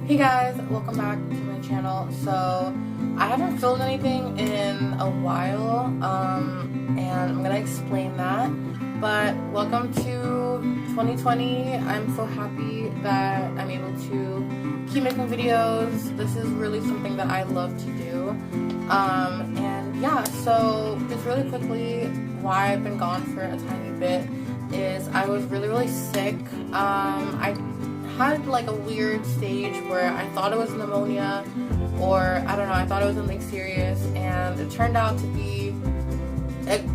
Hey guys, welcome back to my channel. So I haven't filmed anything in a while, and I'm gonna explain that. But welcome to 2020. I'm so happy that I'm able to keep making videos. This is really something that I love to do. And yeah, so just really quickly, why I've been gone for a tiny bit is I was really sick. I had like a weird stage where I thought it was pneumonia, or I don't know, I thought it was something serious, and it turned out to be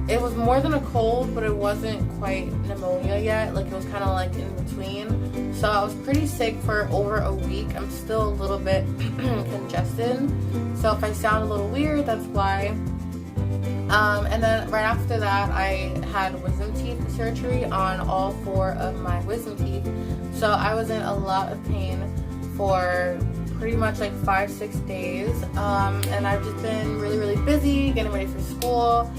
it was more than a cold, but it wasn't quite pneumonia yet. Like, it was kind of like in between. So I was pretty sick for over a week. I'm still a little bit congested, so if I sound a little weird, that's why. And then right after that, I had wisdom teeth surgery on all 4 of my wisdom teeth. So I was in a lot of pain for pretty much like 5-6 days. And I've just been really busy getting ready for school.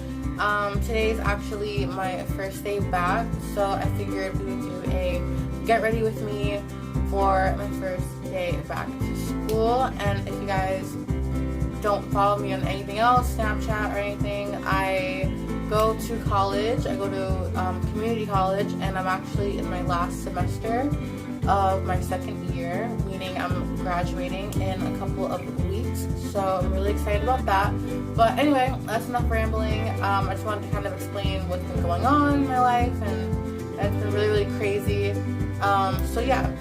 Today's actually my first day back, so I figured we would do a get ready with me for my first day back to school. And if you guys don't follow me on anything else, Snapchat or anything, I go to college. I go to community college, and I'm actually in my last semester of my 2nd year, meaning I'm graduating in a couple of weeks. So I'm really excited about that. But anyway, that's enough rambling. I just wanted to kind of explain what's been going on in my life, and it's been really crazy. So yeah,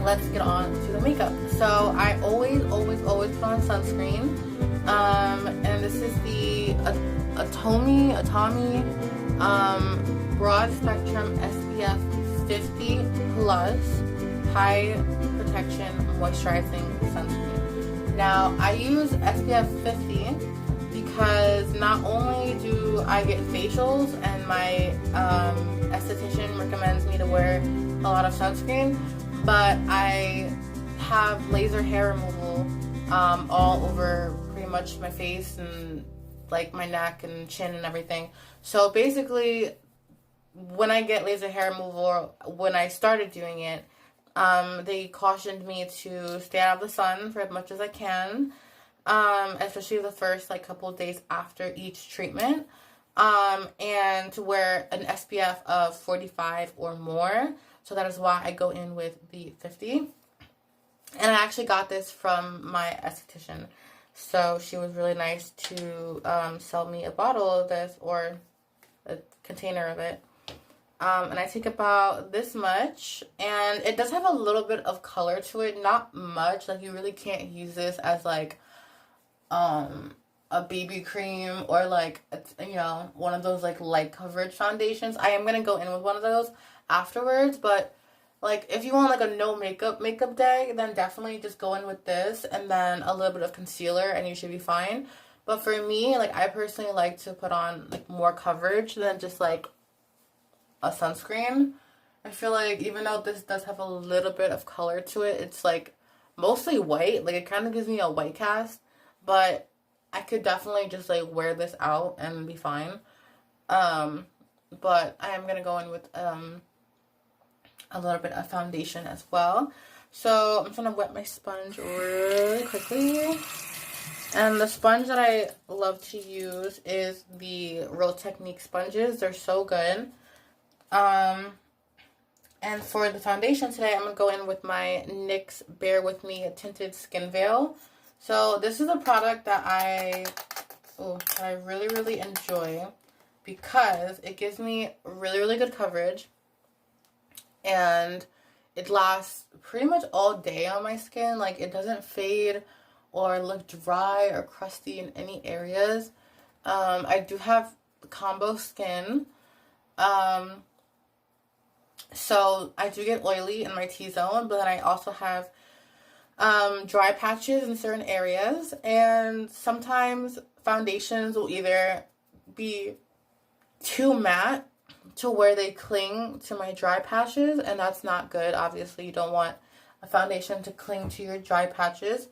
let's get on to the makeup. So I always put on sunscreen, and this is the Atomi broad spectrum SPF 50 plus high protection moisturizing sunscreen. Now I use SPF 50 because not only do I get facials and my esthetician recommends me to wear a lot of sunscreen, but I have laser hair removal all over pretty much my face and like my neck and chin and everything. So basically, when I get laser hair removal, when I started doing it, they cautioned me to stay out of the sun for as much as I can, especially the first like couple of days after each treatment, and to wear an SPF of 45 or more. So that is why I go in with the 50. And I actually got this from my esthetician. So she was really nice to sell me a bottle of this, or a container of it. And I take about this much. And it does have a little bit of color to it. Not much. Like, you really can't use this as like a BB cream or like, you know, one of those like light coverage foundations. I am going to go in with one of those afterwards, but like if you want like a no makeup day, then definitely just go in with this and then a little bit of concealer and you should be fine. But for me, like, I personally like to put on like more coverage than just like a sunscreen. I feel like even though this does have a little bit of color to it, it's like mostly white. Like, it kind of gives me a white cast, but I could definitely just like wear this out and be fine. But I am gonna go in with a little bit of foundation as well. So I'm just gonna wet my sponge really quickly. And the sponge that I love to use is the Real Technique sponges. They're so good. And for the foundation today, I'm gonna go in with my NYX Bear With Me Tinted Skin Veil. So this is a product that I really enjoy because it gives me really good coverage, and it lasts pretty much all day on my skin. Like, it doesn't fade or look dry or crusty in any areas. I do have combo skin, so I do get oily in my T-zone, but then I also have dry patches in certain areas, and sometimes foundations will either be too matte to where they cling to my dry patches, and that's not good. Obviously, you don't want a foundation to cling to your dry patches,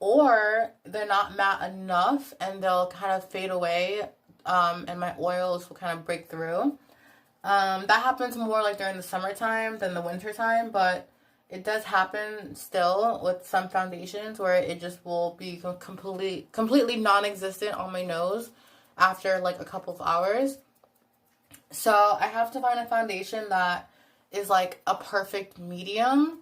or they're not matte enough and they'll kind of fade away, and my oils will kind of break through. That happens more like during the summertime than the wintertime, but it does happen still with some foundations where it just will be completely non-existent on my nose after like a couple of hours. So I have to find a foundation that is like a perfect medium.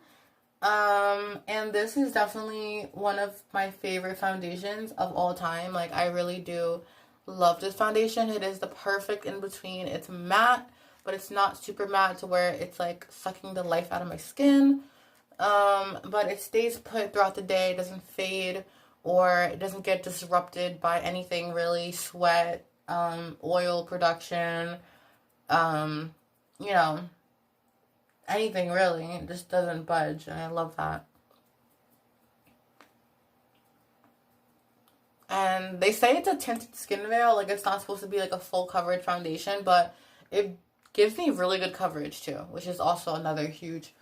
And this is definitely one of my favorite foundations of all time. Like, I really do love this foundation. It is the perfect in between. It's matte, but it's not super matte to where it's like sucking the life out of my skin. But it stays put throughout the day. It doesn't fade, or it doesn't get disrupted by anything really, sweat, oil production, you know, anything really. It just doesn't budge, and I love that. And they say it's a tinted skin veil, like it's not supposed to be like a full coverage foundation, but it gives me really good coverage too, which is also another huge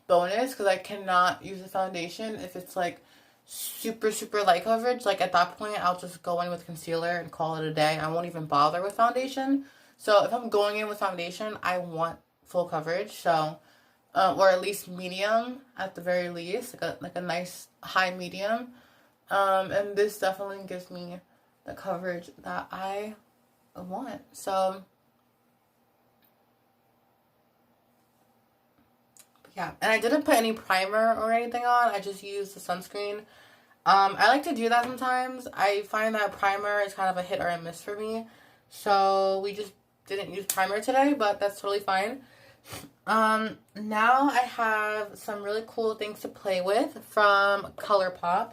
bonus, because I cannot use a foundation if it's like super light coverage. Like, at that point, I'll just go in with concealer and call it a day. I won't even bother with foundation. So if I'm going in with foundation, I want full coverage. So or at least medium at the very least, like a nice high medium. And this definitely gives me the coverage that I want. So yeah, and I didn't put any primer or anything on. I just used the sunscreen. I like to do that sometimes. I find that primer is kind of a hit or a miss for me. So we just didn't use primer today, but that's totally fine. Now I have some really cool things to play with from Colourpop,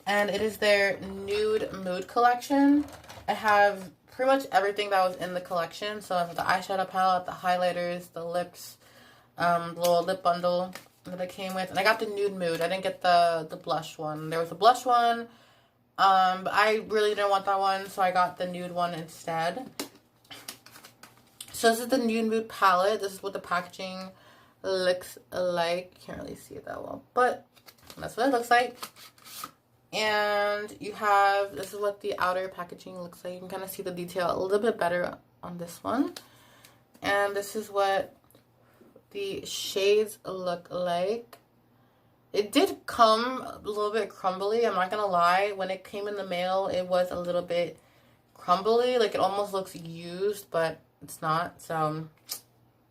and it is their Nude Mood Collection. I have pretty much everything that was in the collection. So I have the eyeshadow palette, the highlighters, the lips, the little lip bundle that I came with, and I got the Nude Mood. I didn't get the blush one. There was a blush one, but I really didn't want that one, so I got the nude one instead. So this is the Nude Mood palette. This is what the packaging looks like. Can't really see it that well, but that's what it looks like. And you have, this is what the outer packaging looks like. You can kind of see the detail a little bit better on this one. And this is what the shades look like. It did come a little bit crumbly, I'm not gonna lie. When it came in the mail, it was a little bit crumbly. Like, it almost looks used, but it's not. So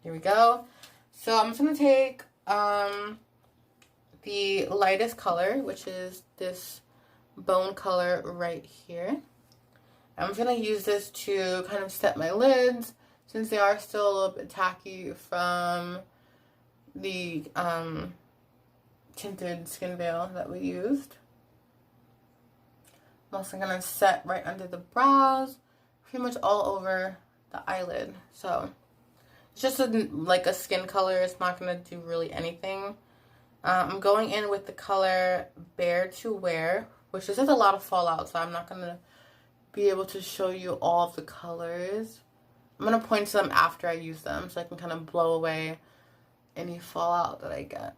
here we go. So I'm just gonna take the lightest color, which is this bone color right here. I'm just gonna use this to kind of set my lids, since they are still a little bit tacky from the tinted skin veil that we used. I'm also gonna set right under the brows, pretty much all over the eyelid. So it's just like a skin color. It's not gonna do really anything. I'm going in with the color Bare to Wear, which just has a lot of fallout, so I'm not gonna be able to show you all of the colors. I'm gonna point to them after I use them, so I can kind of blow away any fallout that I get.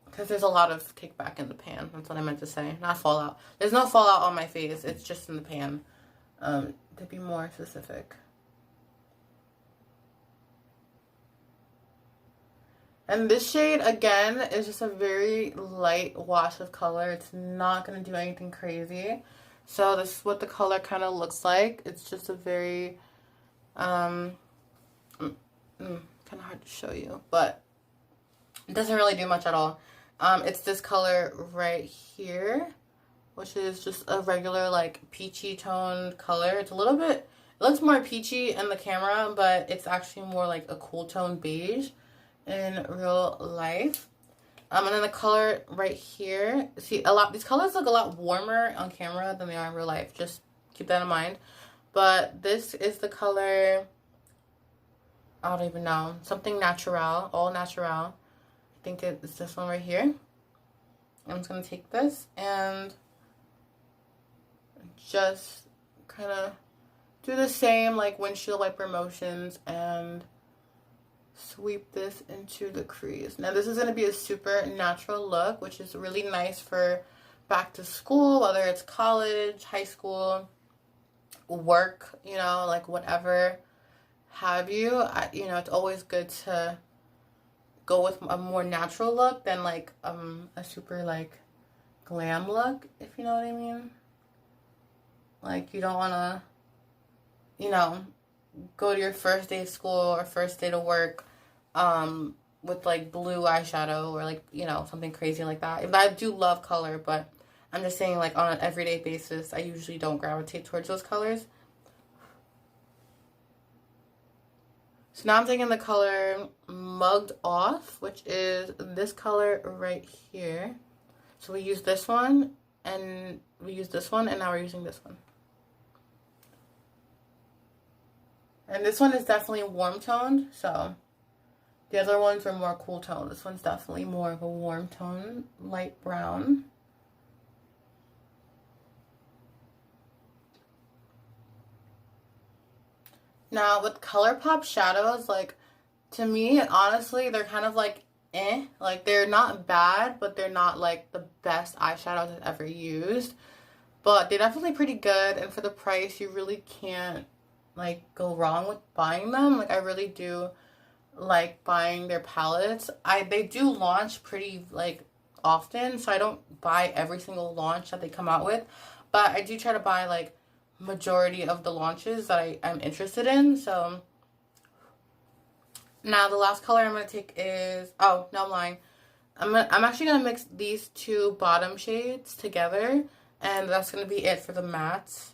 Because there's a lot of kickback in the pan. That's what I meant to say. Not fallout. There's no fallout on my face. It's just in the pan, to be more specific. And this shade, again, is just a very light wash of color. It's not going to do anything crazy. So this is what the color kind of looks like. It's just a very, kind of hard to show you, but it doesn't really do much at all. It's this color right here, which is just a regular, like, peachy toned color. It's a little bit, it looks more peachy in the camera, but it's actually more like a cool tone beige in real life. And then the color right here, see, these colors look a lot warmer on camera than they are in real life. Just keep that in mind. But this is the color, I don't even know, something natural, all natural. I think it's this one right here. I'm just going to take this and just kind of do the same, like, windshield wiper motions and sweep this into the crease. Now this is going to be a super natural look, which is really nice for back to school, whether it's college, high school, work, you know, like whatever. have you, you know, it's always good to go with a more natural look than like a super like glam look, if you know what I mean. Like, you don't want to, you know, go to your first day of school or first day to work with like blue eyeshadow or like, you know, something crazy like that. If I do love color, but I'm just saying, like, on an everyday basis, I usually don't gravitate towards those colors. So now I'm taking the color Mugged Off, which is this color right here. So we use this one, and we use this one, and now we're using this one. And this one is definitely warm toned, so the other ones are more cool toned. This one's definitely more of a warm tone, light brown. Now with Colourpop shadows, like, to me, honestly, they're kind of like like, they're not bad, but they're not like the best eyeshadows I've ever used. But they're definitely pretty good, and for the price, you really can't like go wrong with buying them. Like, I really do like buying their palettes. They do launch pretty like often, so I don't buy every single launch that they come out with, but I do try to buy like majority of the launches that I'm interested in. So now the last color I'm going to take is, oh no, I'm lying, I'm actually going to mix these two bottom shades together, and that's going to be it for the mattes.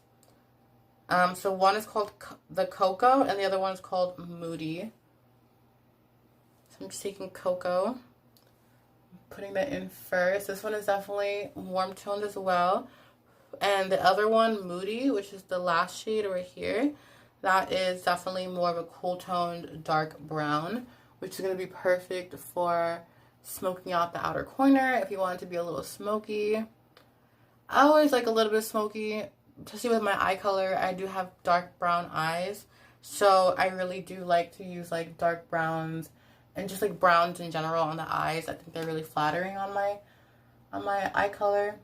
So one is called the Cocoa, and the other one is called Moody. So I'm just taking Cocoa, putting that in first. This one is definitely warm toned as well. And the other one, Moody, which is the last shade over here, that is definitely more of a cool toned dark brown, which is going to be perfect for smoking out the outer corner if you want it to be a little smoky. I always like a little bit smoky, especially with my eye color. I do have dark brown eyes, so I really do like to use like dark browns and just like browns in general on the eyes. I think they're really flattering on my eye color.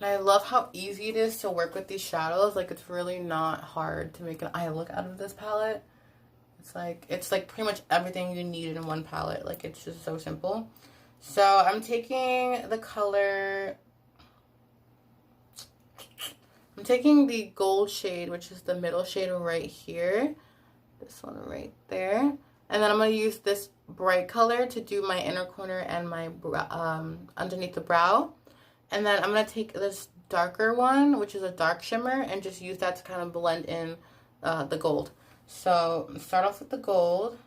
And I love how easy it is to work with these shadows. Like, it's really not hard to make an eye look out of this palette. It's like pretty much everything you need in one palette. Like, it's just so simple. So I'm taking the color, I'm taking the gold shade, which is the middle shade right here. This one right there. And then I'm going to use this bright color to do my inner corner and my underneath the brow. And then I'm going to take this darker one, which is a dark shimmer, and just use that to kind of blend in the gold. So start off with the gold.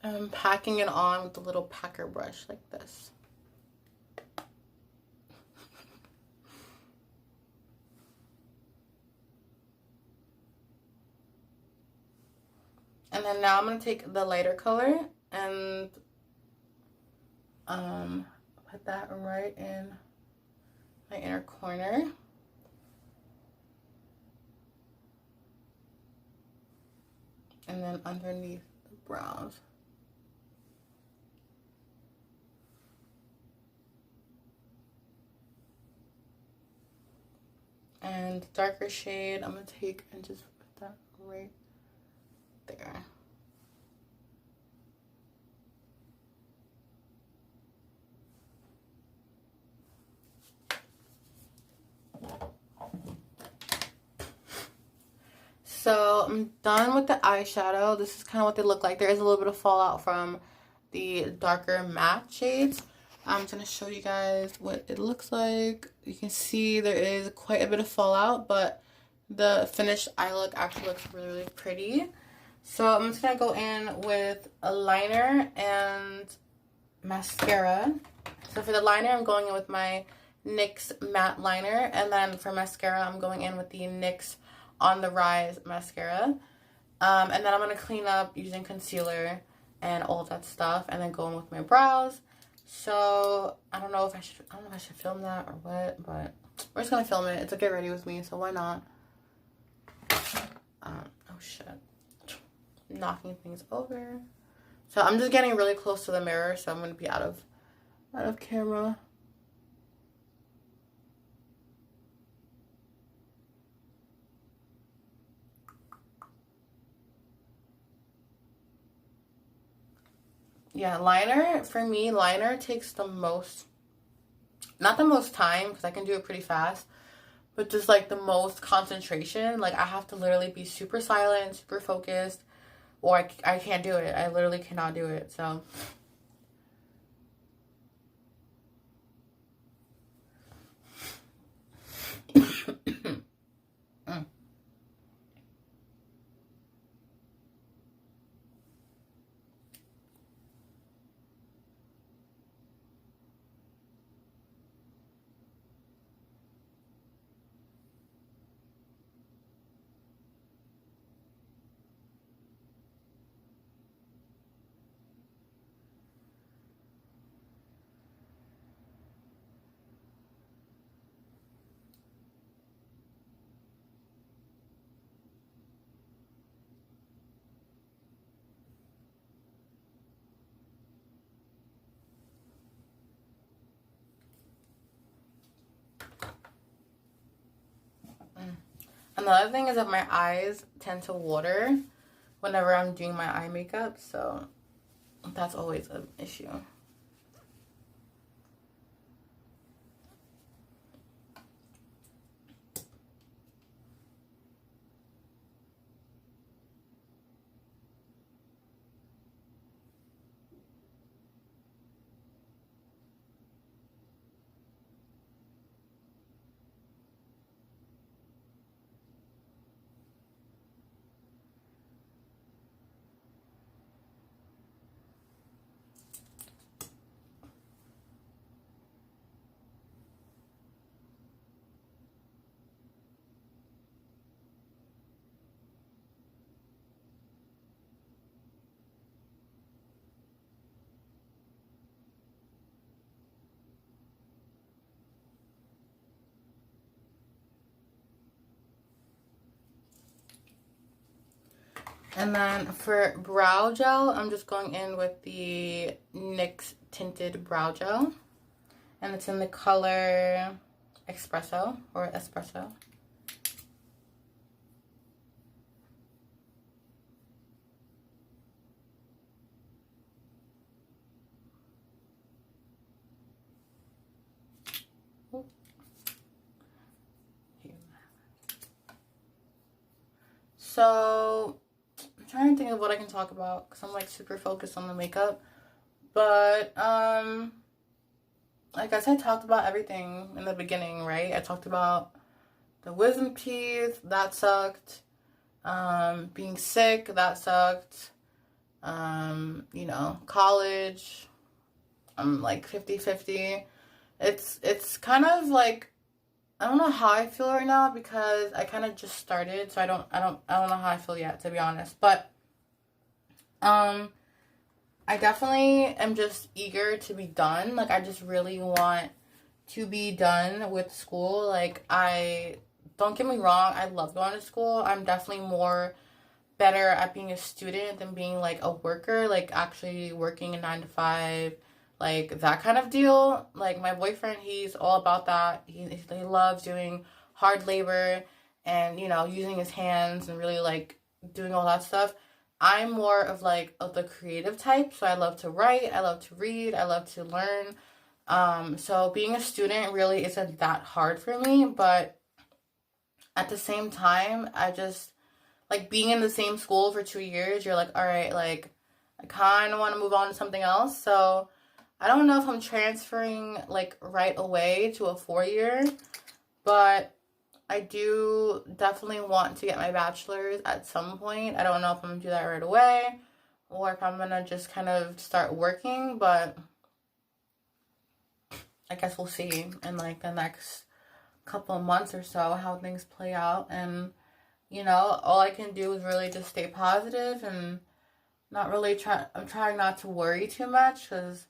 I'm packing it on with a little packer brush like this. And then now I'm going to take the lighter color and put that right in my inner corner. And then underneath the brows. And darker shade, I'm going to take and just put that right there. So I'm done with the eyeshadow. This is kind of what they look like. There is a little bit of fallout from the darker matte shades. I'm going to show you guys what it looks like. You can see there is quite a bit of fallout, but the finished eye look actually looks really, really pretty. So I'm just going to go in with a liner and mascara. So for the liner, I'm going in with my NYX matte liner. And then for mascara, I'm going in with the NYX On The Rise mascara. And then I'm going to clean up using concealer and all that stuff, and then go in with my brows. So I don't know if I should film that or what, but we're just going to film it. It's a get ready with me, so why not? Oh shit. Knocking things over. So I'm just getting really close to the mirror, so I'm going to be out of camera. Yeah, liner, for me, liner takes the most, not the most time, because I can do it pretty fast, but just like the most concentration. Like I have to literally be super silent, super focused, or I can't do it. I literally cannot do it, so. Another thing is that my eyes tend to water whenever I'm doing my eye makeup, so that's always an issue. And then for brow gel, I'm just going in with the NYX Tinted Brow Gel. And it's in the color Espresso or Espresso. So I'm trying to think of what I can talk about because I'm like super focused on the makeup. But I guess I talked about everything in the beginning, right? I talked about the wisdom teeth, that sucked. Being sick, that sucked. You know, college, I'm like 50-50. It's kind of like, I don't know how I feel right now because I kind of just started, so I don't know how I feel yet, to be honest. But I definitely am just eager to be done. Like I just really want to be done with school. Like don't get me wrong, I love going to school. I'm definitely more better at being a student than being like a worker, like actually working a 9 to 5, like that kind of deal. Like my boyfriend, he's all about that. He loves doing hard labor and, you know, using his hands and really like doing all that stuff. I'm more of like of the creative type, so I love to write, I love to read, I love to learn. So being a student really isn't that hard for me, but at the same time, I just like being in the same school for 2 years, you're like, all right, like I kind of want to move on to something else. So I don't know if I'm transferring like right away to a 4-year, but I do definitely want to get my bachelor's at some point. I don't know if I'm going to do that right away or if I'm going to just kind of start working, but I guess we'll see in like the next couple of months or so how things play out. And, you know, all I can do is really just stay positive and not really I'm trying not to worry too much because,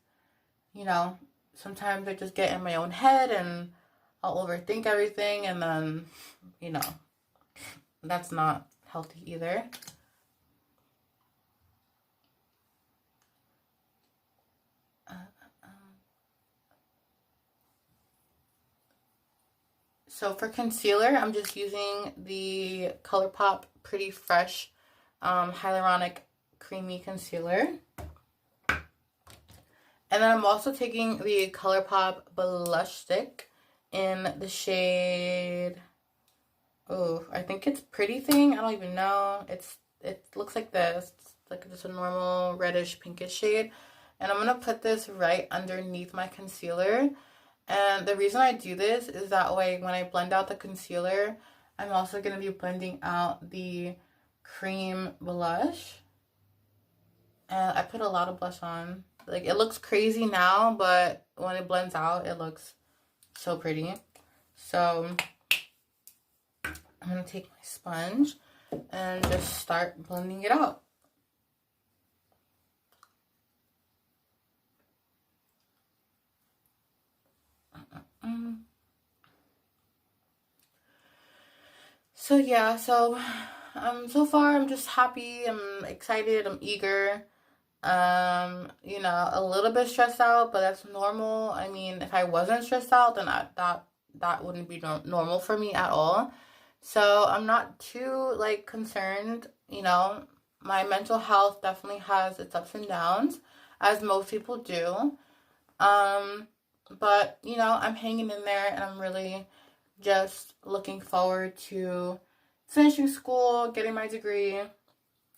you know, sometimes I just get in my own head and I'll overthink everything, and then, you know, that's not healthy either. So for concealer, I'm just using the Colourpop Pretty Fresh Hyaluronic Creamy Concealer. And then I'm also taking the Colourpop Blush Stick in the shade, oh, I think it's Pretty Thing. I don't even know. It looks like this. It's like just a normal reddish pinkish shade. And I'm going to put this right underneath my concealer. And the reason I do this is that way when I blend out the concealer, I'm also going to be blending out the cream blush. And I put a lot of blush on. Like, it looks crazy now, but when it blends out, it looks so pretty. So I'm going to take my sponge and just start blending it out. So yeah, so far I'm just happy, I'm excited, I'm eager. You know, a little bit stressed out, but that's normal. I mean, if I wasn't stressed out, then that wouldn't be normal for me at all. So I'm not too like concerned. You know, my mental health definitely has its ups and downs, as most people do. But you know, I'm hanging in there, and I'm really just looking forward to finishing school, getting my degree,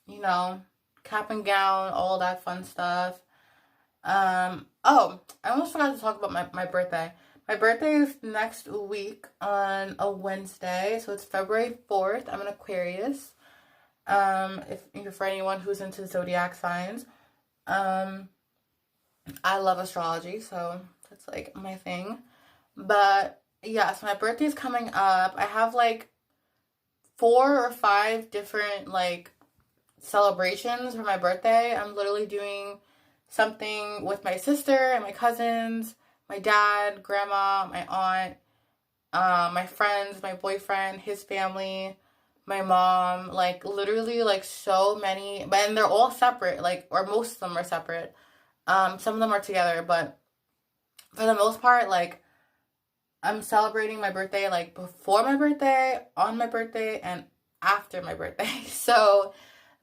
you know, cap and gown, all that fun stuff. Oh, I almost forgot to talk about my birthday. My birthday is next week on a Wednesday, so it's February 4th. I'm an Aquarius. If for anyone who's into zodiac signs, I love astrology, so that's like my thing. But yeah, so my birthday is coming up. I have like 4 or 5 different like celebrations for my birthday. I'm literally doing something with my sister and my cousins, my dad, grandma, my aunt, my friends, my boyfriend, his family, my mom, like literally like so many, and they're all separate, like, or most of them are separate. Some of them are together, but for the most part, like, I'm celebrating my birthday like before my birthday, on my birthday, and after my birthday. So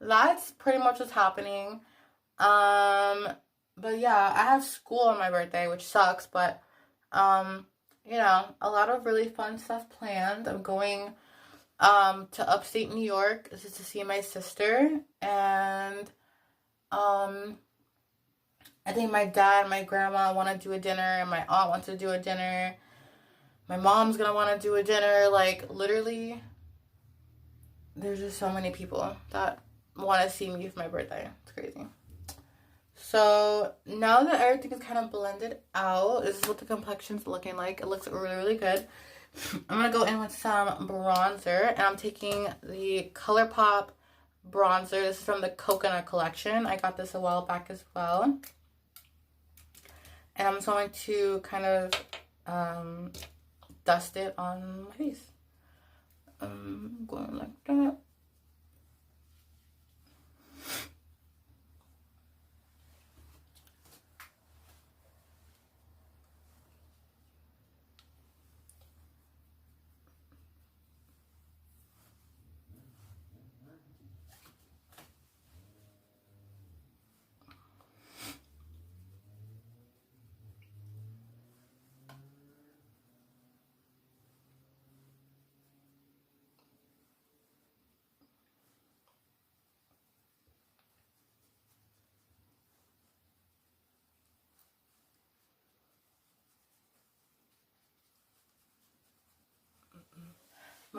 that's pretty much what's happening. But yeah, I have school on my birthday, which sucks, but you know, a lot of really fun stuff planned. I'm going to upstate New York to see my sister, and I think my dad and my grandma want to do a dinner, and my aunt wants to do a dinner. My mom's gonna want to do a dinner. Like, literally, there's just so many people that want to see me for my birthday. It's crazy. So now that everything is kind of blended out, this is what the complexion's looking like. It looks really, really good. I'm gonna go in with some bronzer, and I'm taking the Colourpop bronzer. This is from the Coconut collection. I got this a while back as well. And I'm going to kind of dust it on my face. Going like that.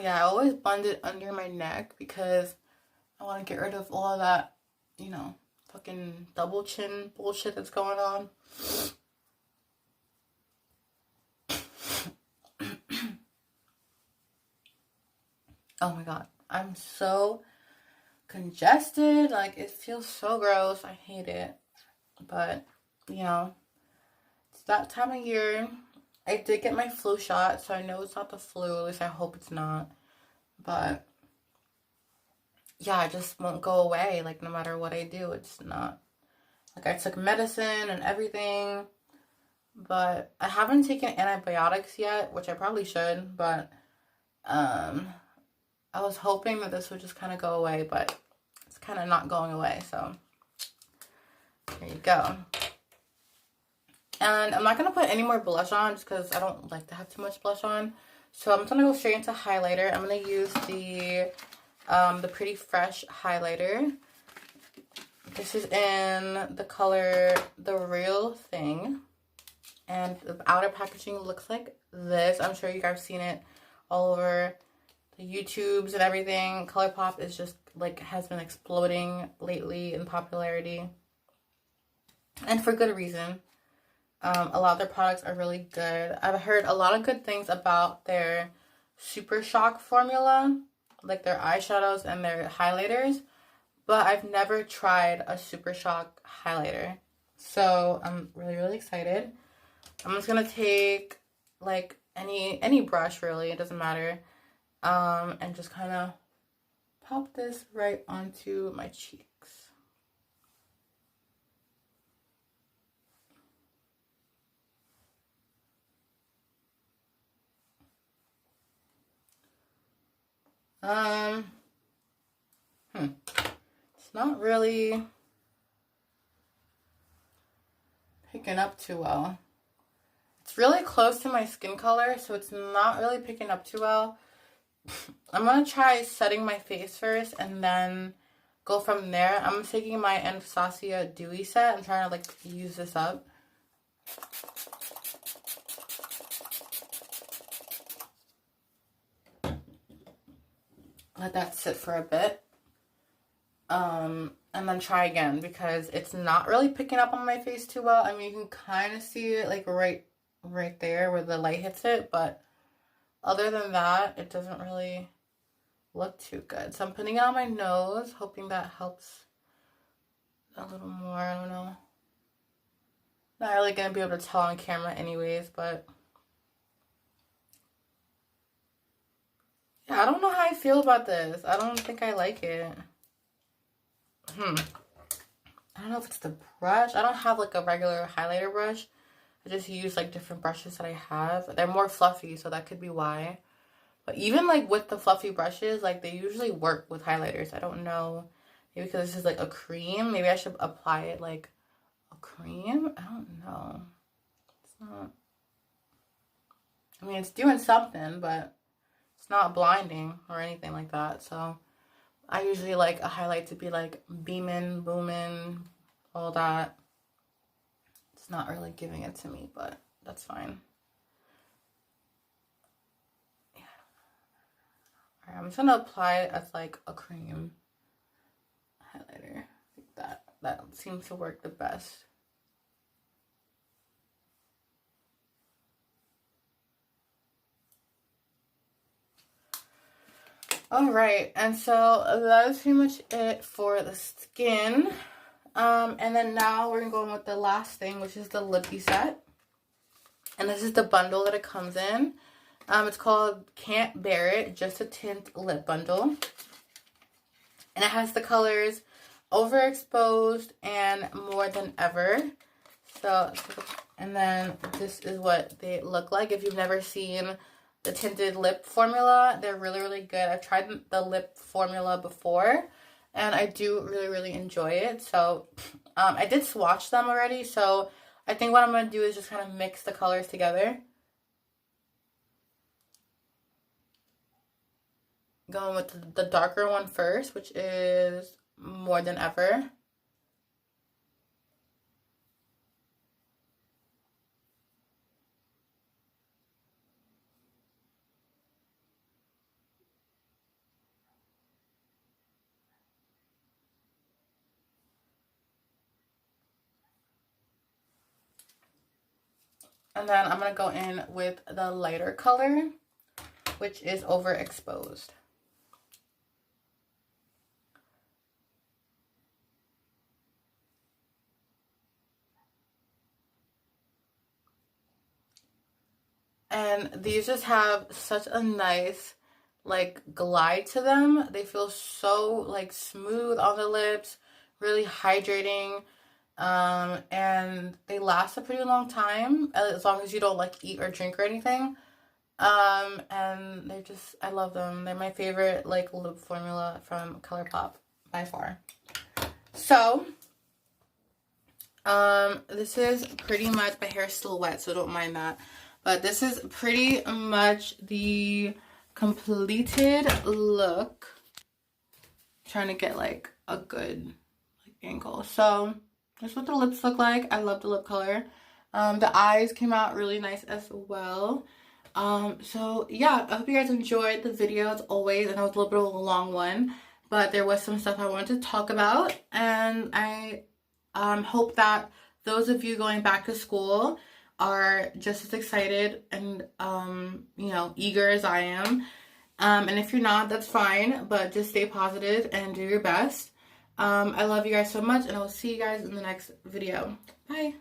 Yeah, I always blend it under my neck because I want to get rid of all of that, you know, fucking double chin bullshit that's going on. Oh my god, I'm so congested. Like, it feels so gross. I hate it. But, you know, it's that time of year. I did get my flu shot, so I know it's not the flu. At least I hope it's not. But, yeah, it just won't go away. Like, no matter what I do, it's not. Like, I took medicine and everything. But I haven't taken antibiotics yet, which I probably should. But, I was hoping that this would just kind of go away. But it's kind of not going away, so there you go. And I'm not going to put any more blush on just because I don't like to have too much blush on. So I'm going to go straight into highlighter. I'm going to use the Pretty Fresh highlighter. This is in the color The Real Thing. And the outer packaging looks like this. I'm sure you guys have seen it all over the YouTubes and everything. Colourpop is just like has been exploding lately in popularity. And for good reason. A lot of their products are really good. I've heard a lot of good things about their Super Shock formula, like their eyeshadows and their highlighters, but I've never tried a Super Shock highlighter. So I'm really, really excited. I'm just gonna take like any brush, really, it doesn't matter, and just kind of pop this right onto my cheeks. It's not really picking up too well. It's really close to my skin color, so it's not really picking up too well. I'm going to try setting my face first and then go from there. I'm taking my Anastasia Dewy set. I'm trying to like use this up. Let that sit for a bit. And then try again because it's not really picking up on my face too well. I mean, you can kind of see it like right there where the light hits it, but other than that, it doesn't really look too good. So I'm putting it on my nose, hoping that helps a little more. I don't know. Not really gonna be able to tell on camera anyways, but yeah, I don't know how I feel about this. I don't think I like it. I don't know if it's the brush. I don't have like a regular highlighter brush. I just use like different brushes that I have. They're more fluffy, so that could be why. But even like with the fluffy brushes, like they usually work with highlighters. I don't know. Maybe because this is like a cream. Maybe I should apply it like a cream. I don't know. It's not. I mean, it's doing something, but it's not blinding or anything like that. So I usually like a highlight to be like beaming, booming, all that. It's not really giving it to me, but that's fine. Yeah. All right, I'm just gonna apply it as like a cream highlighter. I think that seems to work the best. All right, and so that is pretty much it for the skin. And then now we're gonna go on with the last thing, which is the lippy set. And this is the bundle that it comes in. It's called Can't Bear It, Just a Tint Lip Bundle. And it has the colors Overexposed and More Than Ever. So, and then this is what they look like. If you've never seen the tinted lip formula, they're really, really good. I've tried the lip formula before, and I do really, really enjoy it. So, I did swatch them already, so I think what I'm going to do is just kind of mix the colors together. Going with the darker one first, which is More Than Ever. And then I'm going to go in with the lighter color, which is Overexposed. And these just have such a nice like glide to them. They feel so like smooth on the lips, really hydrating. And they last a pretty long time as long as you don't like eat or drink or anything. And they're just, I love them. They're my favorite like lip formula from Colourpop by far. So, this is pretty much, my hair is still wet, so don't mind that. But this is pretty much the completed look. I'm trying to get like a good like angle. So, that's what the lips look like. I love the lip color. The eyes came out really nice as well. So yeah, I hope you guys enjoyed the video as always. I know it's a little bit of a long one, but there was some stuff I wanted to talk about, and I hope that those of you going back to school are just as excited and you know, eager as I am. And if you're not, that's fine, but just stay positive and do your best. I love you guys so much, and I will see you guys in the next video. Bye.